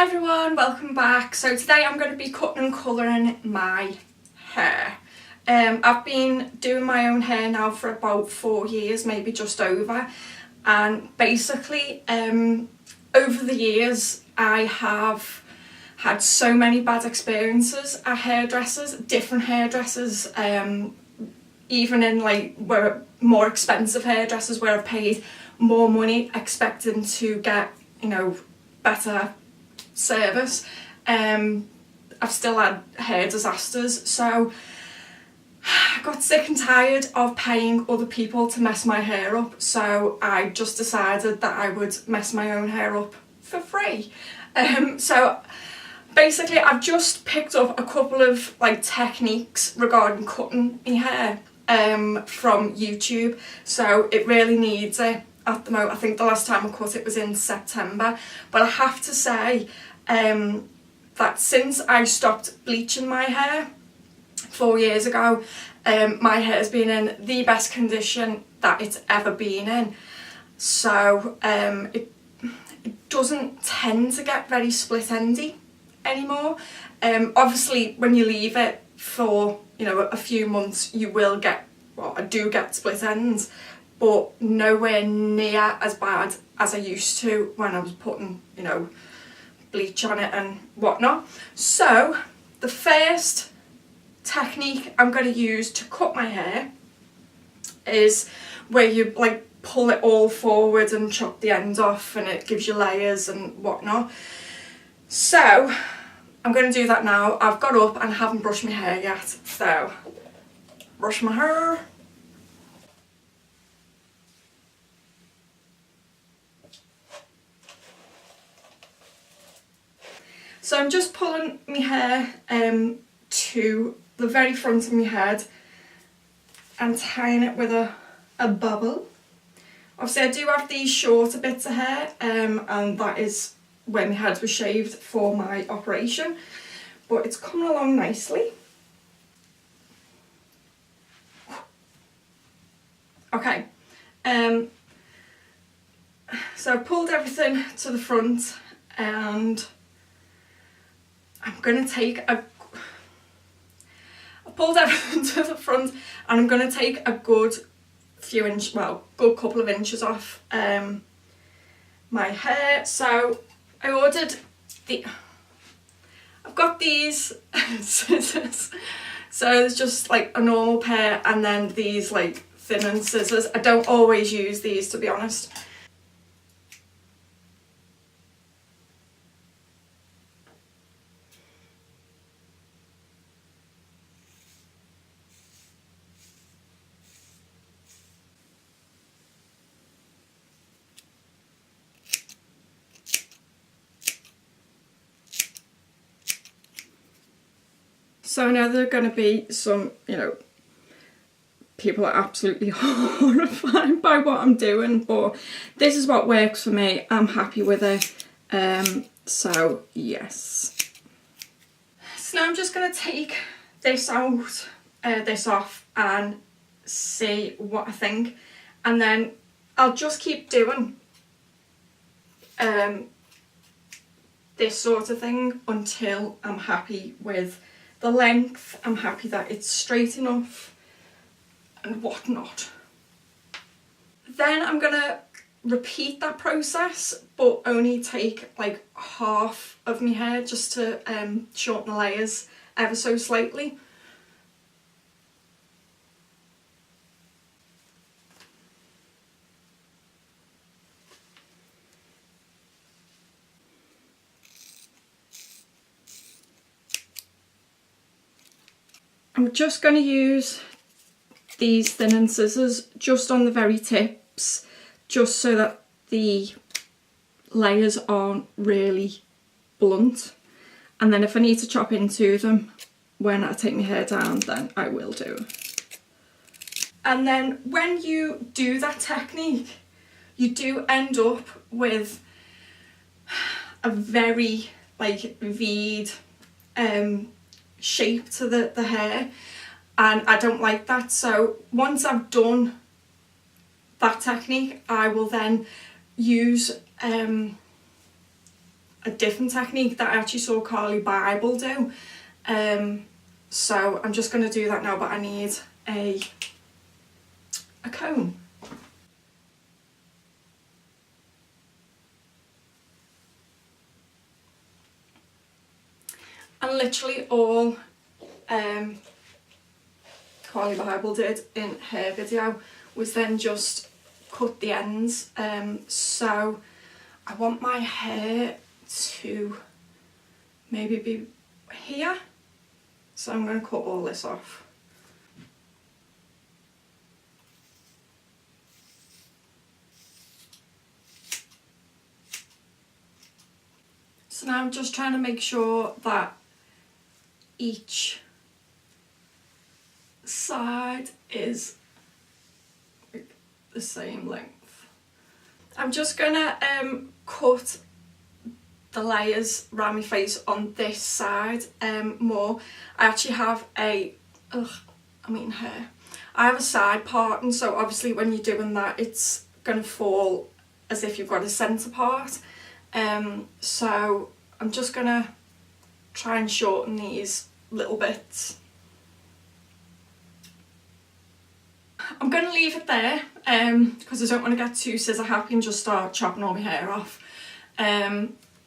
Hi everyone, welcome back. So today I'm going to be cutting and colouring my hair. I've been doing my own hair now for about 4 years, maybe just over, and basically over the years I have had so many bad experiences at hairdressers, different hairdressers, even in like more expensive hairdressers where I've paid more money expecting to get, you know, better service. I've still had hair disasters, so I got sick and tired of paying other people to mess my hair up, so I just decided that I would mess my own hair up for free. So basically I've just picked up a couple of like techniques regarding cutting my hair from YouTube, so it really needs it at the moment. I think the last time I cut it was in September, but I have to say that since I stopped bleaching my hair 4 years ago, my hair's been in the best condition that it's ever been in. So it doesn't tend to get very split-endy anymore. Obviously when you leave it for, you know, a few months you will get, well, I do get split ends, but nowhere near as bad as I used to when I was putting, you know, bleach on it and whatnot. So the first technique I'm going to use to cut my hair is where you like pull it all forward and chop the ends off, and it gives you layers and whatnot. So I'm going to do that now. I've got up and haven't brushed my hair yet, so brush my hair. So I'm just pulling my hair to the very front of my head and tying it with a bubble. Obviously I do have these shorter bits of hair, and that is when my head was shaved for my operation, but it's coming along nicely. Okay, so I've pulled everything to the front, and I'm going to take I pulled everything to the front, and I'm going to take a good few inches, well, good couple of inches off my hair. So I ordered I've got these scissors. So there's just like a normal pair and then these like thinning scissors. I don't always use these, to be honest. So I know there are going to be some, you know, people are absolutely horrified by what I'm doing, but this is what works for me. I'm happy with it. So yes. So now I'm just going to take this out, this off, and see what I think, and then I'll just keep doing this sort of thing until I'm happy with the length, I'm happy that it's straight enough and whatnot. Then I'm gonna repeat that process, but only take like half of my hair just to shorten the layers ever so slightly. I'm just going to use these thinning scissors just on the very tips, just so that the layers aren't really blunt, and then if I need to chop into them when I take my hair down, then I will do. And then when you do that technique, you do end up with a very like V'd shape to the hair, and I don't like that. So once I've done that technique, I will then use a different technique that I actually saw Carly Bible do. So I'm just going to do that now, but I need a comb. And literally all Carly Bible did in her video was then just cut the ends. So I want my hair to maybe be here. So I'm going to cut all this off. So now I'm just trying to make sure that each side is the same length. I'm just gonna cut the layers around my face on this side more. I actually have I have a side part, and so obviously when you're doing that it's gonna fall as if you've got a centre part. So I'm just gonna try and shorten these little bits. I'm going to leave it there because I don't want to get too scissor happy and just start chopping all my hair off.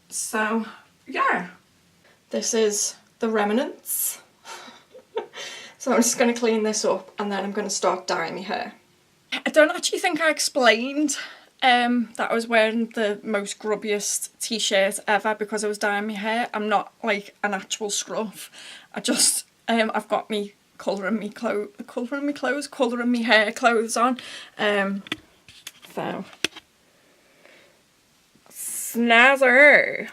So yeah, this is the remnants. So I'm just going to clean this up and then I'm going to start dyeing my hair. I don't actually think I explained that I was wearing the most grubbiest t-shirt ever because I was dyeing my hair. I'm not like an actual scruff. I just I've got me colouring my hair clothes on. So snazzer.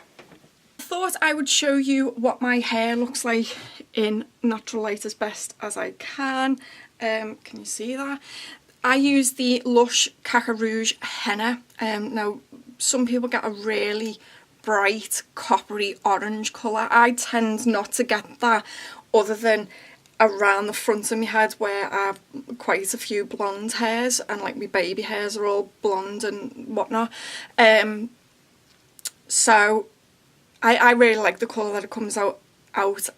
I thought I would show you what my hair looks like in natural light as best as I can. Can you see that? I use the Lush Caca Rouge henna. Now, some people get a really bright coppery orange colour. I tend not to get that other than around the front of my head where I have quite a few blonde hairs and like my baby hairs are all blonde and whatnot. So I really like the colour that it comes out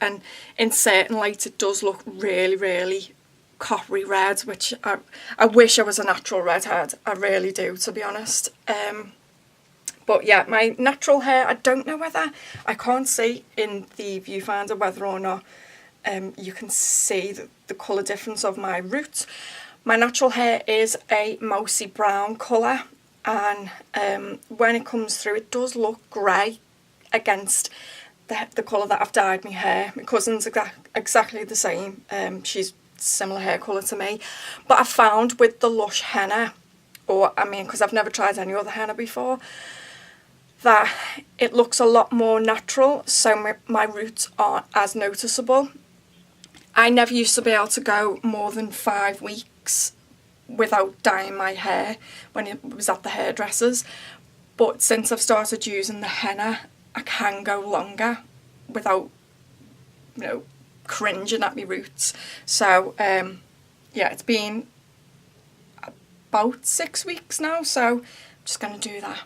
and in certain lights it does look really, really coppery red, which I wish I was a natural redhead. I really do, to be honest. But yeah, my natural hair, I don't know whether, I can't see in the viewfinder whether or not you can see the colour difference of my roots. My natural hair is a mousy brown colour, and when it comes through it does look grey against the colour that I've dyed my hair. My cousin's exactly the same. She's similar hair colour to me, but I found with the Lush henna, because I've never tried any other henna before, that it looks a lot more natural, so my roots aren't as noticeable. I never used to be able to go more than 5 weeks without dyeing my hair when it was at the hairdressers, but since I've started using the henna I can go longer without, cringing at my roots. So yeah, it's been about 6 weeks now, so I'm just going to do that.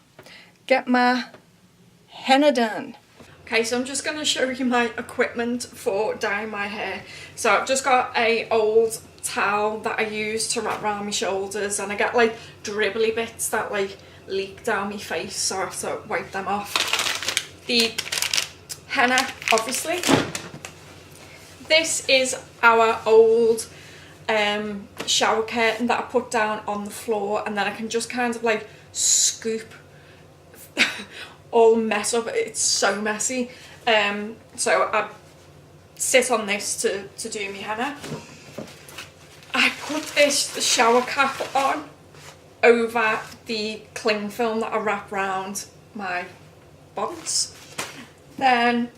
Get my henna done. Okay, so I'm just going to show you my equipment for dyeing my hair. So I've just got a old towel that I use to wrap around my shoulders, and I get like dribbly bits that like leak down my face, so I have to wipe them off. The henna, obviously. This is our old shower curtain that I put down on the floor, and then I can just kind of like scoop all mess up. It's so messy. So I sit on this to do my henna. I put this shower cap on over the cling film that I wrap around my bonds. Then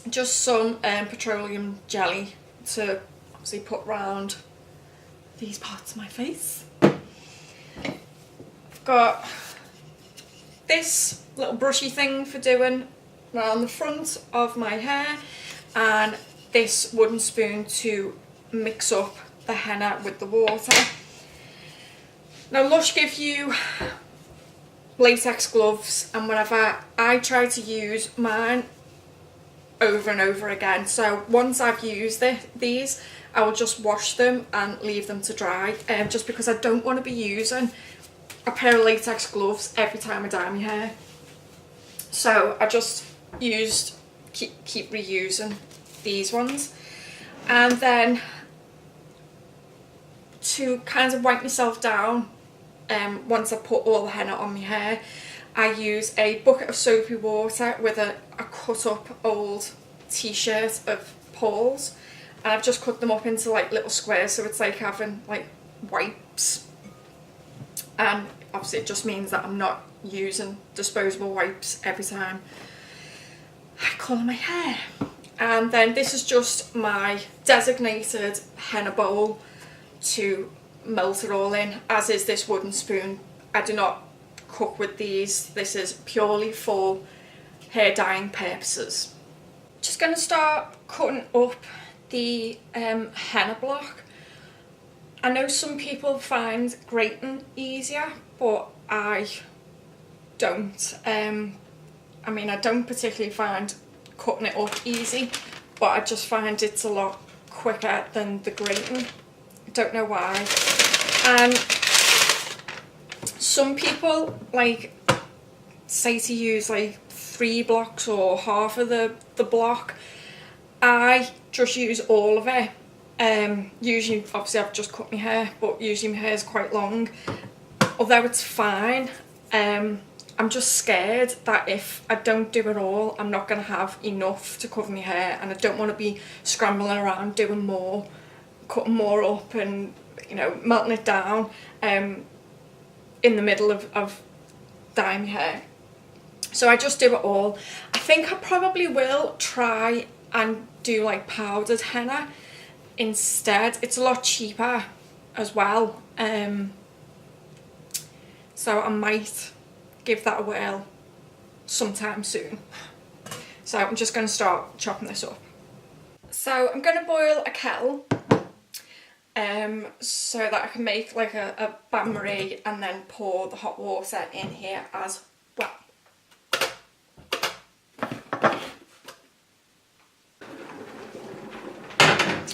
just some petroleum jelly to obviously put round these parts of my face. I've got this little brushy thing for doing around the front of my hair, and this wooden spoon to mix up the henna with the water. Now Lush give you latex gloves, and whenever I try to use mine over and over again, so once I've used these, I will just wash them and leave them to dry, just because I don't want to be using a pair of latex gloves every time I dye my hair. So I just keep reusing these ones. And then to kind of wipe myself down, once I put all the henna on my hair, I use a bucket of soapy water with a cut up old t-shirt of Paul's, and I've just cut them up into like little squares, so it's like having like wipes. And obviously it just means that I'm not using disposable wipes every time I colour my hair. And then this is just my designated henna bowl to melt it all in, as is this wooden spoon. I do not cook with these. This is purely for hair dyeing purposes. Just going to start cutting up the henna block. I know some people find grating easier, but I don't. I mean, I don't particularly find cutting it up easy, but I just find it's a lot quicker than the grating. I don't know why. And some people like say to use like 3 blocks or half of the block. I just use all of it. Usually, obviously I've just cut my hair, but usually my hair is quite long. Although it's fine, I'm just scared that if I don't do it all, I'm not going to have enough to cover my hair, and I don't want to be scrambling around doing more, cutting more up and, you know, melting it down in the middle of dyeing my hair. So I just do it all. I think I probably will try and do like powdered henna instead. It's a lot cheaper as well. So I might give that a whirl sometime soon. So I'm just going to start chopping this up. So I'm going to boil a kettle so that I can make like a bain-marie and then pour the hot water in here as well.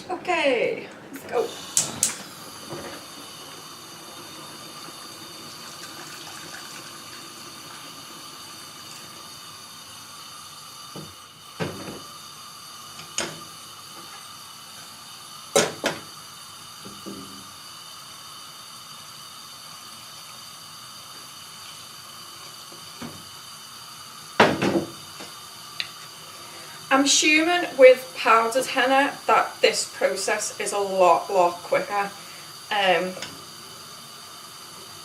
Okay, let's go. I'm assuming with powdered henna that this process is a lot quicker. I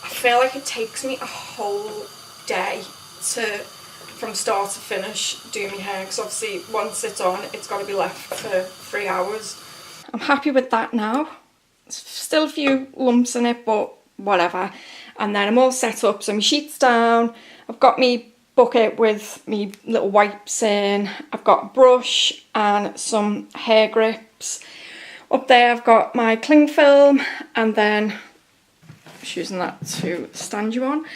feel like it takes me a whole day from start to finish do my hair, because obviously once it's on, it's got to be left for 3 hours. I'm happy with that now. Still a few lumps in it, but whatever. And then I'm all set up, so my sheet's down, I've got me bucket with me little wipes in, I've got a brush and some hair grips. Up there I've got my cling film, and then just using that to stand you on,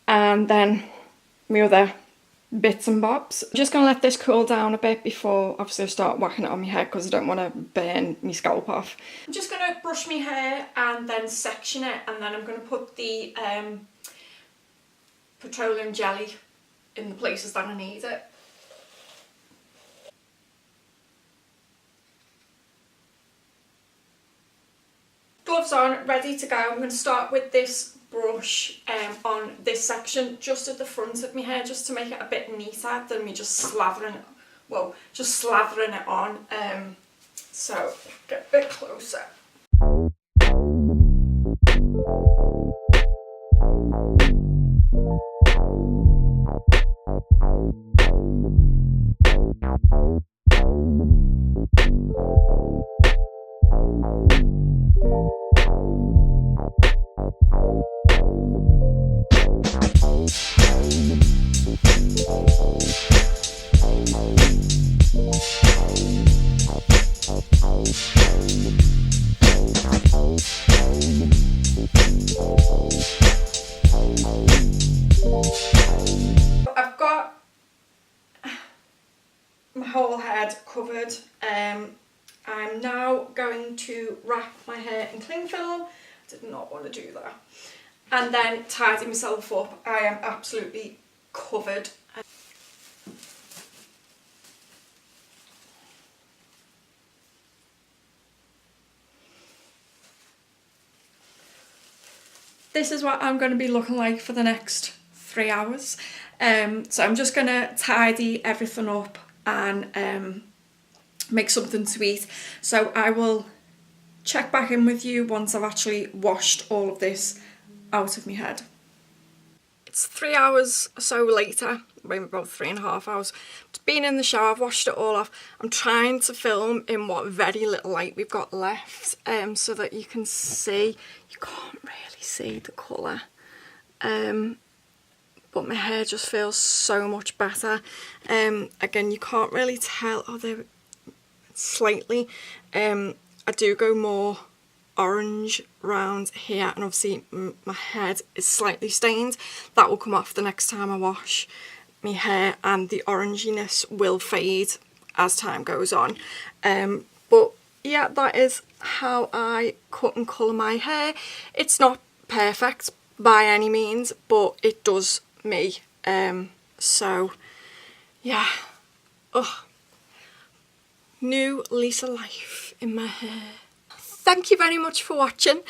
and then my other bits and bobs. I'm just going to let this cool down a bit before obviously I start whacking it on my head, because I don't want to burn my scalp off. I'm just going to brush my hair and then section it, and then I'm going to put the petroleum jelly in the places that I need it. Gloves on, ready to go. I'm going to start with this brush on this section just at the front of my hair, just to make it a bit neater than me just slathering it on. So get a bit closer. my whole head covered. I'm now going to wrap my hair in cling film. I did not want to do that. And then tidy myself up. I am absolutely covered. This is what I'm going to be looking like for the next 3 hours. So I'm just going to tidy everything up and make something to eat. So I will check back in with you once I've actually washed all of this out of my head. It's 3 hours or so later, maybe about 3.5 hours. I've been in the shower, I've washed it all off. I'm trying to film in what very little light we've got left, so that you can see. You can't really see the colour, but my hair just feels so much better. Again, you can't really tell, although slightly. I do go more orange round here, and obviously my head is slightly stained. That will come off the next time I wash my hair, and the oranginess will fade as time goes on. But yeah, that is how I cut and colour my hair. It's not perfect by any means, but it does me. So yeah, new lease of life in my hair. Thank you very much for watching.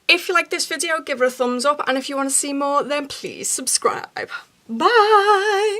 If you like this video, give it a thumbs up, and if you want to see more, then please subscribe. Bye!